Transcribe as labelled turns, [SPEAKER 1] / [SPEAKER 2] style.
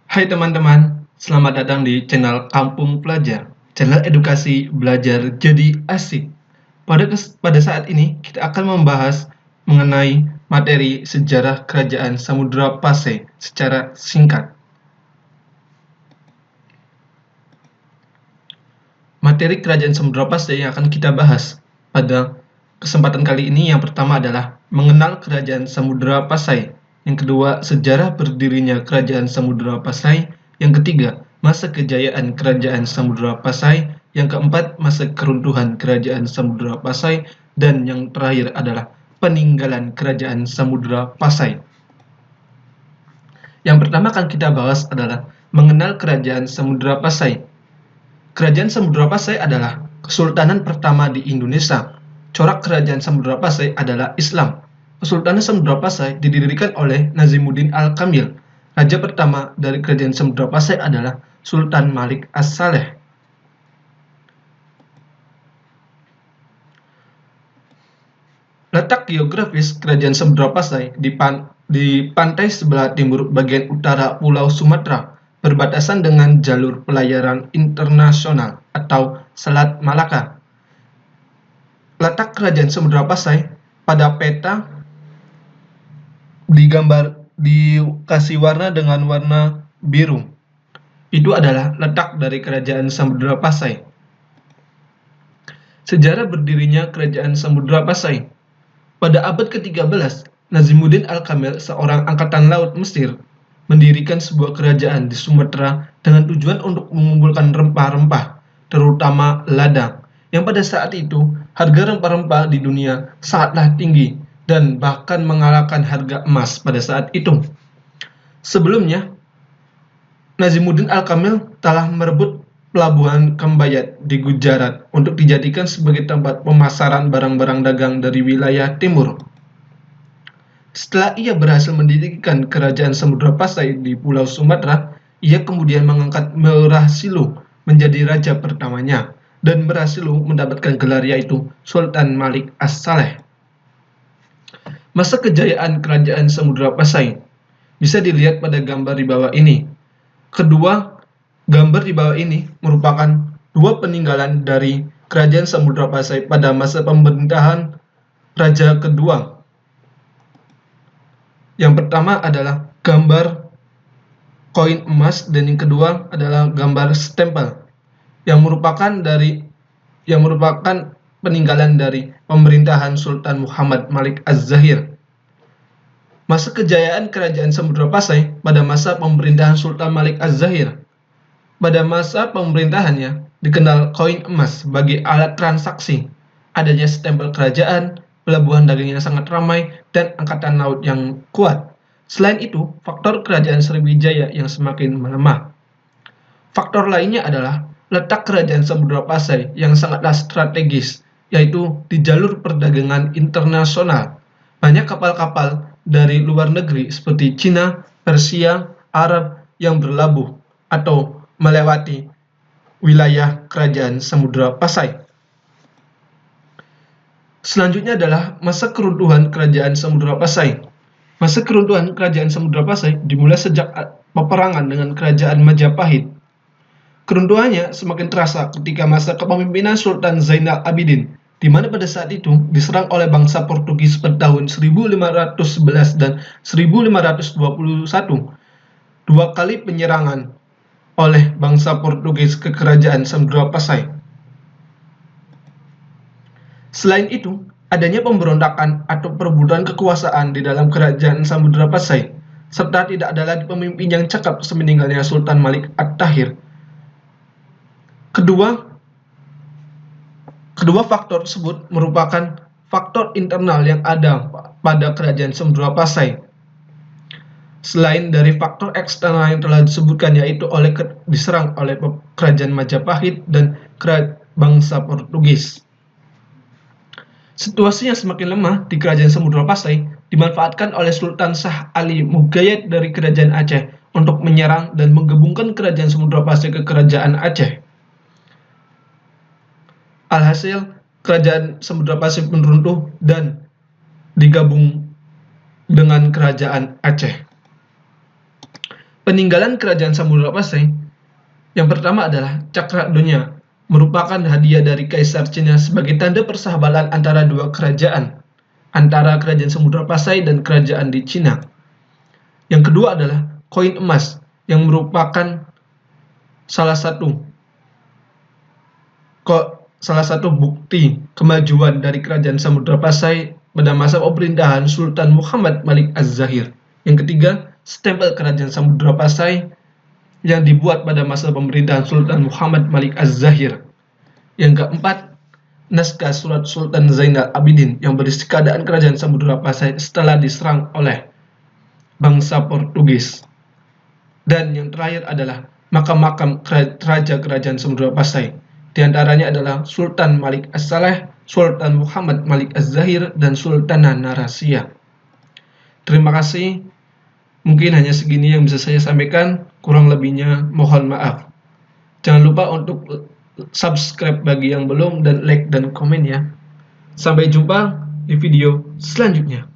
[SPEAKER 1] Hai teman-teman, selamat datang di channel Kampung Pelajar, channel edukasi belajar jadi asik. Pada saat ini, kita akan membahas mengenai materi sejarah Kerajaan Samudra Pasai secara singkat. Materi Kerajaan Samudra Pasai yang akan kita bahas pada kesempatan kali ini yang pertama adalah mengenal Kerajaan Samudra Pasai. Yang kedua, sejarah berdirinya Kerajaan Samudra Pasai. Yang ketiga, masa kejayaan Kerajaan Samudra Pasai. Yang keempat, masa keruntuhan Kerajaan Samudra Pasai. Dan yang terakhir adalah peninggalan Kerajaan Samudra Pasai. Yang pertama akan kita bahas adalah mengenal Kerajaan Samudra Pasai. Kerajaan Samudra Pasai adalah kesultanan pertama di Indonesia. Corak Kerajaan Samudra Pasai adalah Islam. Kesultanan Samudra Pasai didirikan oleh Nazimuddin Al-Kamil. Raja pertama dari Kerajaan Samudra Pasai adalah Sultan Malik As-Saleh. Letak geografis Kerajaan Samudra Pasai di pantai sebelah timur bagian utara Pulau Sumatera, berbatasan dengan jalur pelayaran internasional atau Selat Malaka. Letak Kerajaan Samudra Pasai pada peta dikasih warna dengan warna biru. Itu adalah letak dari Kerajaan Samudra Pasai. Sejarah berdirinya Kerajaan Samudra Pasai. Pada abad ke-13, Nazimuddin Al-Kamil, seorang angkatan laut Mesir, mendirikan sebuah kerajaan di Sumatera dengan tujuan untuk mengumpulkan rempah-rempah, terutama lada, yang pada saat itu harga rempah-rempah di dunia sangatlah tinggi dan bahkan mengalahkan harga emas pada saat itu. Sebelumnya, Nazimuddin Al-Kamil telah merebut pelabuhan Kambayat di Gujarat untuk dijadikan sebagai tempat pemasaran barang-barang dagang dari wilayah timur. Setelah ia berhasil mendirikan Kerajaan Samudra Pasai di Pulau Sumatera, ia kemudian mengangkat Merah Silu menjadi raja pertamanya dan Merah Silu mendapatkan gelar yaitu Sultan Malik As-Saleh. Masa kejayaan Kerajaan Samudra Pasai bisa dilihat pada gambar di bawah ini. Kedua gambar di bawah ini merupakan dua peninggalan dari Kerajaan Samudra Pasai pada masa pemerintahan Raja kedua. Yang pertama adalah gambar koin emas dan yang kedua adalah gambar stempel yang merupakan peninggalan dari pemerintahan Sultan Muhammad Malik Az-Zahir. Masa kejayaan Kerajaan Samudra Pasai pada masa pemerintahan Sultan Malik Az-Zahir. Pada masa pemerintahannya dikenal koin emas sebagai alat transaksi, adanya stempel kerajaan, pelabuhan dagang yang sangat ramai, dan angkatan laut yang kuat. Selain itu, faktor Kerajaan Sriwijaya yang semakin melemah. Faktor lainnya adalah letak Kerajaan Samudra Pasai yang sangatlah strategis, yaitu di jalur perdagangan internasional. Banyak kapal-kapal dari luar negeri seperti Cina, Persia, Arab yang berlabuh atau melewati wilayah Kerajaan Samudra Pasai. Selanjutnya adalah masa keruntuhan Kerajaan Samudra Pasai. Masa keruntuhan Kerajaan Samudra Pasai dimulai sejak peperangan dengan Kerajaan Majapahit. Keruntuhannya semakin terasa ketika masa kepemimpinan Sultan Zainal Abidin, di mana pada saat itu diserang oleh bangsa Portugis pada tahun 1511 dan 1521. Dua kali penyerangan oleh bangsa Portugis ke Kerajaan Samudra Pasai. Selain itu, adanya pemberontakan atau perebutan kekuasaan di dalam Kerajaan Samudra Pasai, serta tidak ada lagi pemimpin yang cakap semeninggalnya Sultan Malik At-Tahir. Kedua faktor tersebut merupakan faktor internal yang ada pada Kerajaan Samudra Pasai. Selain dari faktor eksternal yang telah disebutkan, yaitu diserang oleh Kerajaan Majapahit dan bangsa Portugis. Situasi yang semakin lemah di Kerajaan Samudra Pasai dimanfaatkan oleh Sultan Shah Ali Mughayat dari Kerajaan Aceh untuk menyerang dan menggabungkan Kerajaan Samudra Pasai ke Kerajaan Aceh. Alhasil, Kerajaan Samudra Pasai pun runtuh dan digabung dengan Kerajaan Aceh. Peninggalan kerajaan Samudra Pasai yang pertama adalah Cakra Dunia, merupakan hadiah dari Kaisar Cina sebagai tanda persahabatan antara dua kerajaan, antara kerajaan Samudra Pasai dan kerajaan di Cina. Yang kedua adalah koin emas, yang merupakan salah satu bukti kemajuan dari kerajaan Samudra Pasai pada masa pemerintahan Sultan Muhammad Malik Az-Zahir. Yang ketiga, stempel kerajaan Samudra Pasai yang dibuat pada masa pemerintahan Sultan Muhammad Malik Az-Zahir. Yang keempat, naskah surat Sultan Zainal Abidin yang berisi keadaan kerajaan Samudra Pasai setelah diserang oleh bangsa Portugis. Dan yang terakhir adalah makam-makam raja kerajaan Samudra Pasai. Di antaranya adalah Sultan Malik As-Saleh, Sultan Muhammad Malik Az-Zahir, dan Sultanah Narasia. Terima kasih. Mungkin hanya segini yang bisa saya sampaikan, kurang lebihnya mohon maaf. Jangan lupa untuk subscribe bagi yang belum dan like dan komen ya. Sampai jumpa di video selanjutnya.